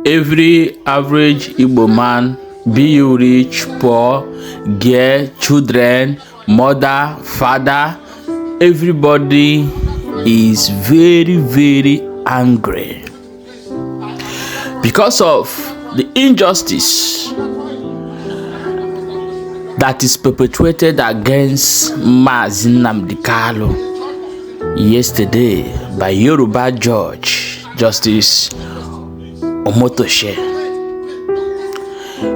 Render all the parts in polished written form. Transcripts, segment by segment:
Every average Igbo man, be you rich, poor, girl, children, mother, father, everybody is very angry because of the injustice that is perpetrated against Mazi Nnamdi Kanu yesterday by Yoruba judge Justice Omotoshe.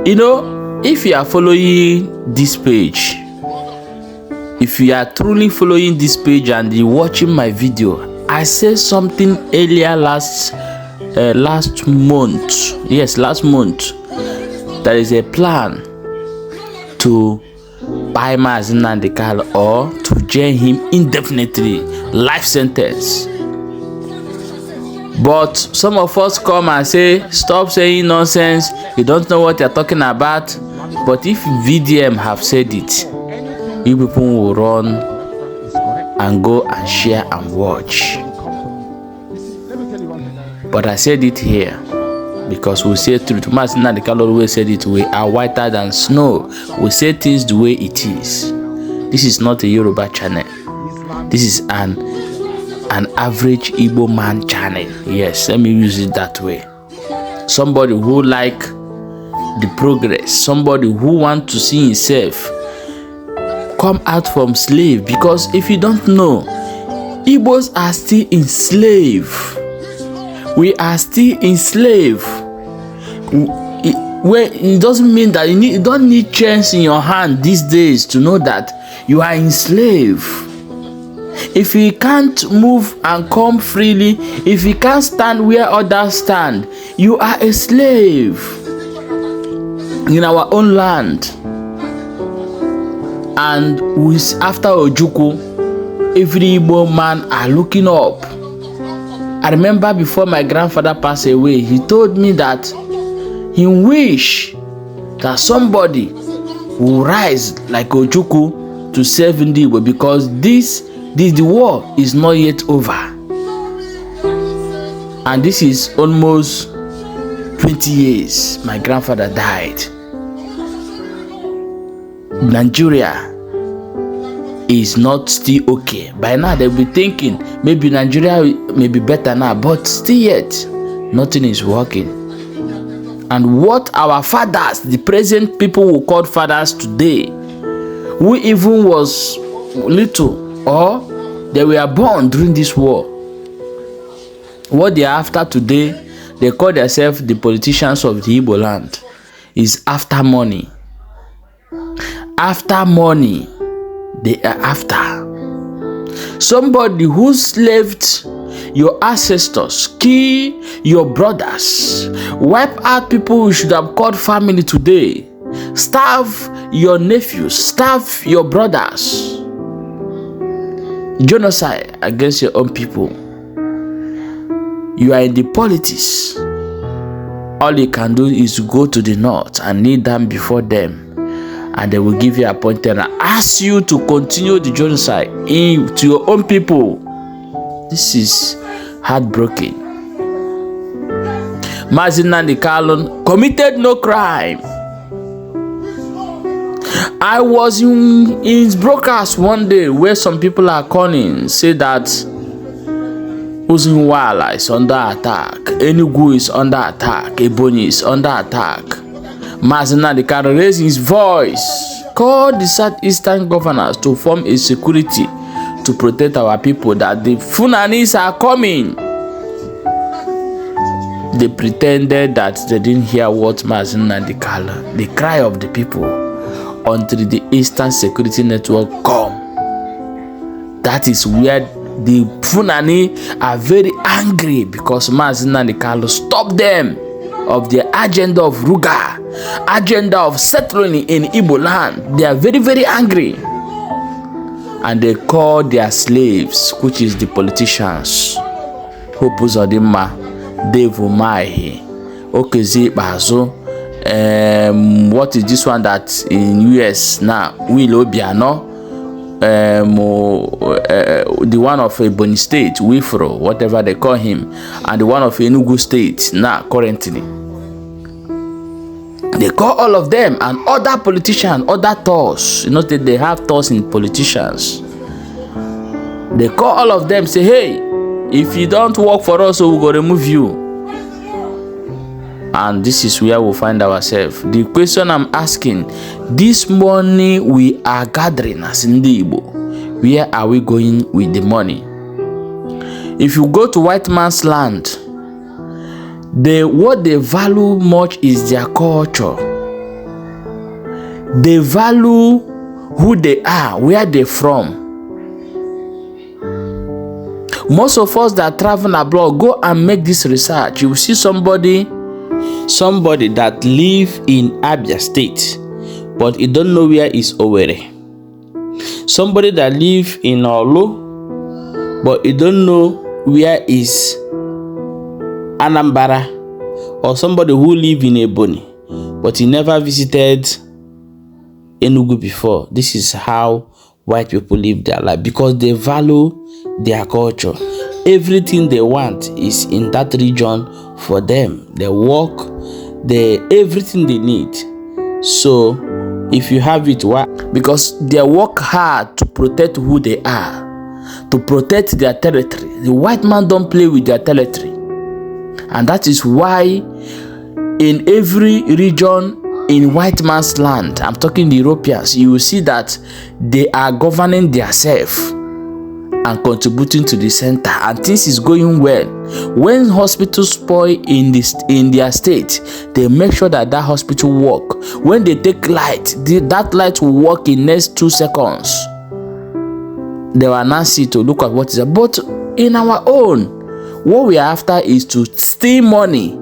You know, if you are following this page, if you are truly following this page and you watching my video, I said something earlier last month. Yes, last month. There is a plan to buy Mazi Nnamdi Kanu or to jail him indefinitely, life sentence. But some of us come and say, stop saying nonsense, you don't know what you're talking about. But if VDM have said it, you people will run and go and share and watch. But I said it here because we say truth. Mazi Nnamdi Kanu always said it, we are whiter than snow. We say things the way it is. This is not a Yoruba channel. This is an average Igbo man channel. Yes, let me use it that way. Somebody who like the progress, somebody who want to see himself come out from slave. Because if you don't know, Igbos are still enslaved. We are still enslaved. It doesn't mean that you don't need chains in your hand these days to know that you are enslaved. If you can't move and come freely, if you can't stand where others stand, you are a slave in our own land. And after Ojukwu, every Igbo man are looking up. I remember before my grandfather passed away, he told me that he wish that somebody will rise like Ojukwu to save the Igbo, because the war is not yet over. And this is almost 20 years my grandfather died. Nigeria is not still okay. By now they'll be thinking maybe Nigeria may be better now, but still yet nothing is working. And what our fathers, the present people who call fathers today, who even was little or they were born during this war, what they are after today, they call themselves the politicians of the Igbo land, is after money. After money, they are after somebody who slaved your ancestors, kill your brothers, wipe out people who should have called family today, starve your nephews, starve your brothers, genocide against your own people. You are in the politics. All you can do is go to the north and kneel down before them, and they will give you appointment and ask you to continue the genocide to your own people. This is heartbreaking. Mazi Nnamdi Kanu committed no crime. I was in his broadcast one day where some people are calling, say that Uzinwala is under attack, Enugu is under attack, Ebonyi is under attack. Mazi Nnamdi Kanu raised his voice, called the southeastern governors to form a security to protect our people, that the Funanis are coming. They pretended that they didn't hear what Mazi Nnamdi Kanu, the cry of the people, until the Eastern Security Network come. That is where the Funani are very angry, because Mazi Nnamdi Kanu stopped them of their agenda of Ruga, agenda of settling in Igbo land. They are very angry, and they call their slaves, which is the politicians, Hope Uzodimma, Dave Umahi, Okezi Bazo, what is this one that in US now, Will Obiano, the one of Ebonyi State, Wifro, whatever they call him, and the one of Enugu State now currently. They call all of them and other politicians, other tours. You know that they have tours in politicians. They call all of them, say, hey, if you don't work for us, we'll go remove you. And this is where we find ourselves. The question I'm asking, this money we are gathering as in the Igbo, where are we going with the money? If you go to white man's land, what they value much is their culture. They value who they are, where they're from. Most of us that travel abroad, go and make this research. You will see somebody that live in Abia State, but you don't know where is Owerri. Somebody that live in Olu, but you don't know where is Anambra. Or somebody who live in Ebonyi, but he never visited Enugu before. This is how white people live their life, because they value their culture. Everything they want is in that region for them. They work, everything they need. So if you have it, why? Because they work hard to protect who they are, to protect their territory. The white man don't play with their territory. And that is why in every region in white man's land, I'm talking the Europeans, you will see that they are governing themselves and contributing to the center, and things is going well. When hospitals spoil in their state, they make sure that hospital work. When they take light, that light will work in next 2 seconds. They will announce it to look at what is it. But in our own, what we are after is to steal money,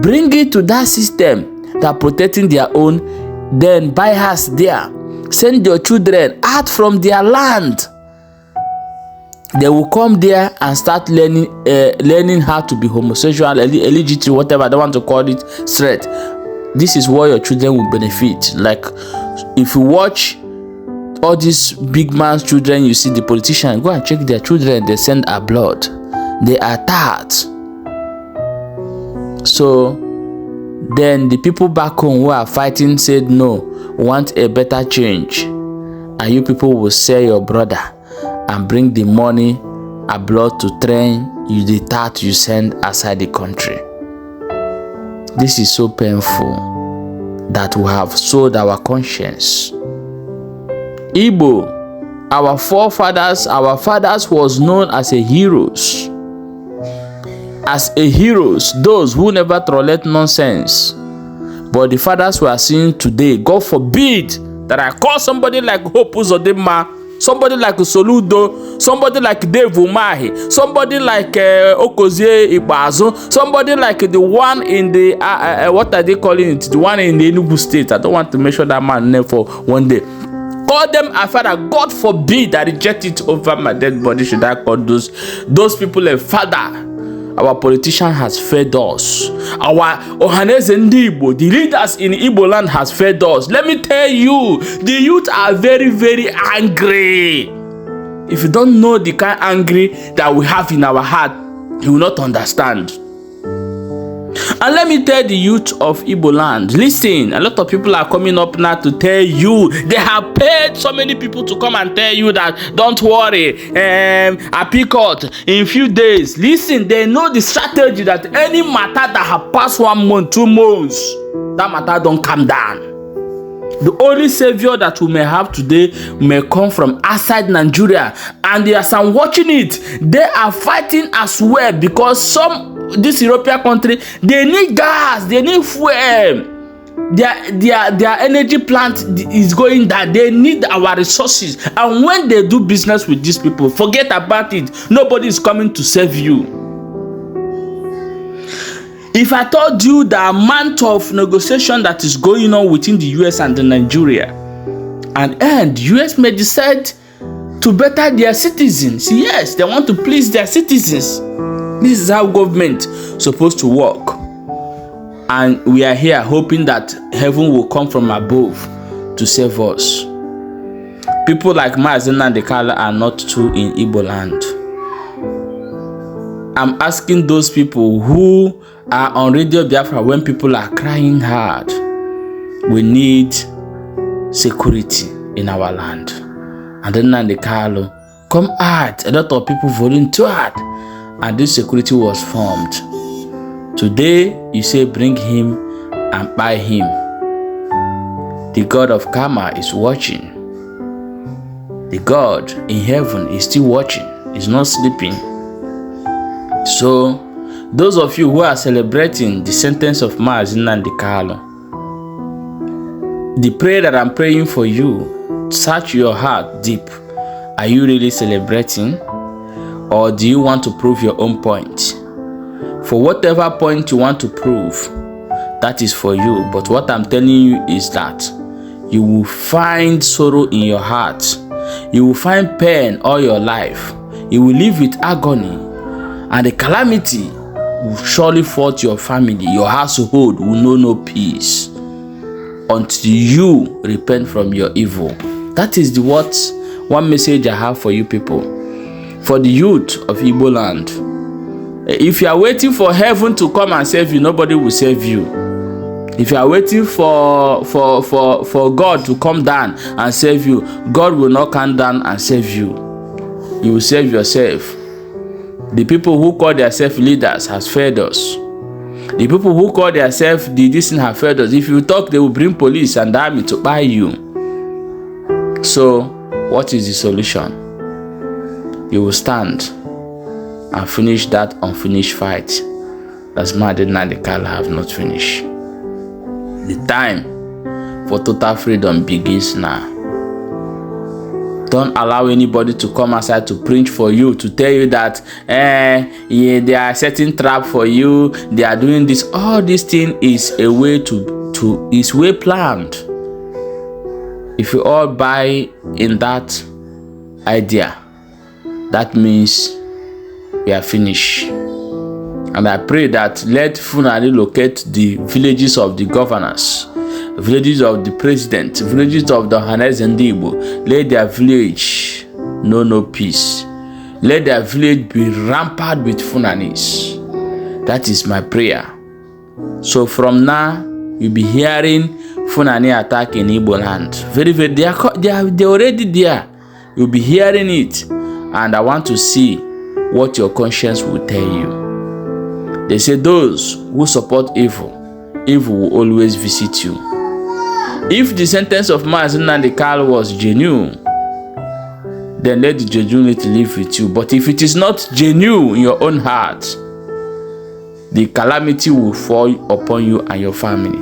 bring it to that system that protecting their own, then buy house there, send your children out from their land. They will come there and start learning how to be homosexual, illegitimate, whatever they want to call it, straight. This is what your children will benefit. Like if you watch all these big man's children, you see the politicians, go and check their children, they send our blood. They are tired. So then the people back home who are fighting said, no, we want a better change. And you people will sell your brother and bring the money abroad to train you, the tat you send outside the country. This is so painful that we have sold our conscience. Igbo, our forefathers, our fathers was known as a heroes. As a heroes, those who never tolerate nonsense. But the fathers we are seeing today, God forbid that I call somebody like Hope Uzodinma, somebody like Soludo, somebody like Dave Umahi, somebody like Okozie Ibazo, somebody like the one in the, what are they calling it? The one in the Enugu state. I don't want to mention that man's name for one day. Call them a father. God forbid I reject it over my dead body. Should I call those people a father? Our politician has fed us. Our Ohaneze Igbo, the leaders in Igbo land has fed us. Let me tell you, the youth are very, very angry. If you don't know the kind of angry that we have in our heart, you will not understand. And let me tell the youth of Igbo land, listen, a lot of people are coming up now to tell you, they have paid so many people to come and tell you that, don't worry, a picot in few days. Listen, they know the strategy that any matter that have passed 1 month, 2 months, that matter don't come down. The only savior that we may have today may come from outside Nigeria. And as I'm watching it, they are fighting as well, because this European country, they need gas, they need fuel. Their energy plant is going down. They need our resources. And when they do business with these people, forget about it. Nobody is coming to save you. If I told you the amount of negotiation that is going on within the US and Nigeria, and the US may decide to better their citizens. Yes, they want to please their citizens. This is how government is supposed to work. And we are here hoping that heaven will come from above to save us. People like Mazen and Dekala are not true in Igbo land. I'm asking those people who are on Radio Biafra when people are crying hard. We need security in our land. And then Nnamdi Kanu come out. A lot of people volunteered, and this security was formed. Today, you say bring him and buy him. The God of karma is watching. The God in heaven is still watching. He's not sleeping. So, those of you who are celebrating the sentence of Mazi Nnamdi Kanu, the prayer that I'm praying for you, search your heart deep. Are you really celebrating? Or do you want to prove your own point? For whatever point you want to prove, that is for you. But what I'm telling you is that you will find sorrow in your heart. You will find pain all your life. You will live with agony. And the calamity will surely fall to your family. Your household will know no peace until you repent from your evil. That is one message I have for you people. For the youth of Igbo land. If you are waiting for heaven to come and save you, nobody will save you. If you are waiting for God to come down and save you, God will not come down and save you. You will save yourself. The people who call themselves leaders has failed us. The people who call themselves this thing have failed us. If you talk, they will bring police and army to buy you. So, what is the solution? You will stand and finish that unfinished fight that Nnamdi Kanu have not finished. The time for total freedom begins now. Don't allow anybody to come outside to preach for you, to tell you that they are setting trap for you, they are doing this. All this thing is a way is well planned. If you all buy in that idea, that means we are finished. And I pray that let Fulani locate the villages of the governors, villages of the president, villages of the Hanes and Igbo. Let their village know no peace. Let their village be rampant with Funanis. That is my prayer. So from now, you'll be hearing Fulani attack in Igbo land. Very, they are already there. You'll be hearing it. And I want to see what your conscience will tell you. They say those who support evil, evil will always visit you. If the sentence of Mazi Nnamdi Kanu was genuine, then let the genuinity live with you. But if it is not genuine in your own heart, the calamity will fall upon you and your family.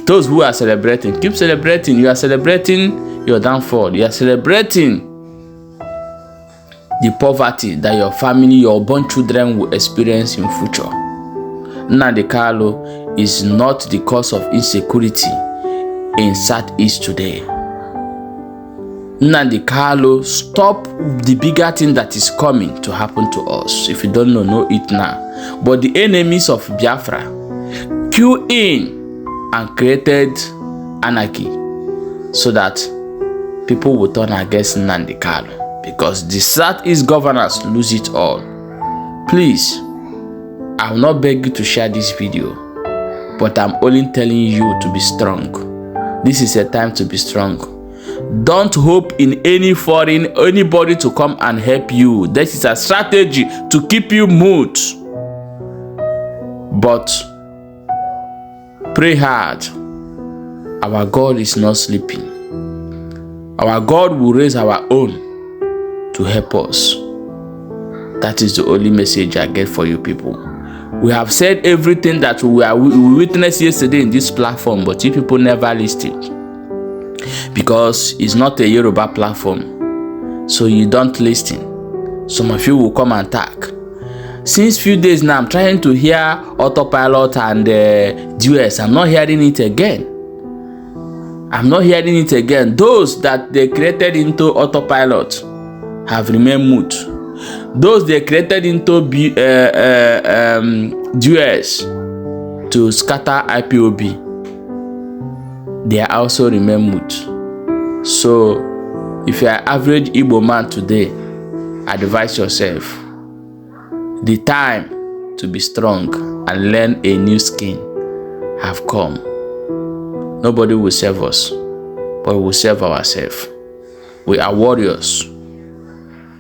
Those who are celebrating, keep celebrating. You are celebrating your downfall. You are celebrating the poverty that your family, your born children will experience in future. Nnamdi Kanu is not the cause of insecurity in Southeast today. Nnamdi Kanu, stop the bigger thing that is coming to happen to us. If you don't know it now. But the enemies of Biafra queue in and created anarchy so that people will turn against Nnamdi Kanu. Because the Southeast governors lose it all. Please, I will not beg you to share this video, but I'm only telling you to be strong. This is a time to be strong. Don't hope in anybody to come and help you. This is a strategy to keep you mute. But pray hard. Our God is not sleeping. Our God will raise our own to help us. That is the only message I get for you people. We have said everything that we witnessed yesterday in this platform, but you people never listened. Because it's not a Yoruba platform. So you don't listen. Some of you will come and talk. Since few days now, I'm trying to hear autopilot and duets. I'm not hearing it again. I'm not hearing it again. Those that they created into autopilot have remained mute. Those they created into duets to scatter IPOB, they are also remain mute. So, if you are average Igbo man today, advise yourself. The time to be strong and learn a new skill have come. Nobody will save us, but we will save ourselves. We are warriors.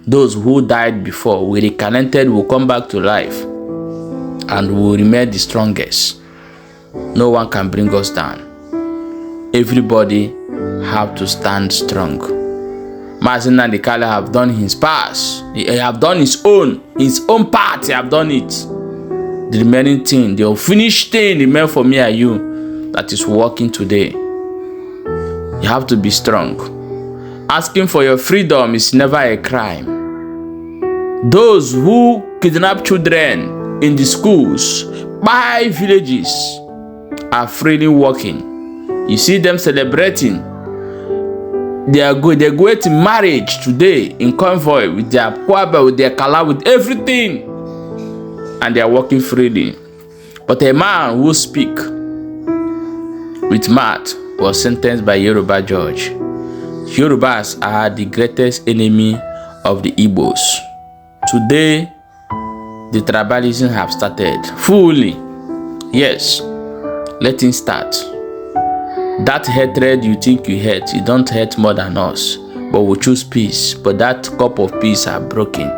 Those who died before, we reincarnated, will come back to life, and will remain the strongest. No one can bring us down. Everybody have to stand strong. Mazi Nnamdi Kanu have done his part. He have done his own part. He have done it. The remaining thing, the unfinished thing, remain for me and you, that is working today. You have to be strong. Asking for your freedom is never a crime. Those who kidnap children in the schools, by villages, are freely walking. You see them celebrating. They're going to marriage today in convoy with their kwaba, with their kala, with everything, and they are walking freely. But a man who speak with mouth was sentenced by Yoruba judge. Yorubas are the greatest enemy of the Igbos. Today, the tribalism have started fully. Yes, let it start. That hatred you think you hate, you don't hate more than us, but we choose peace. But that cup of peace are broken.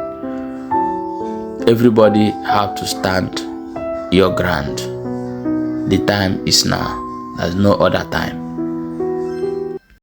Everybody have to stand your ground. The time is now. There's no other time.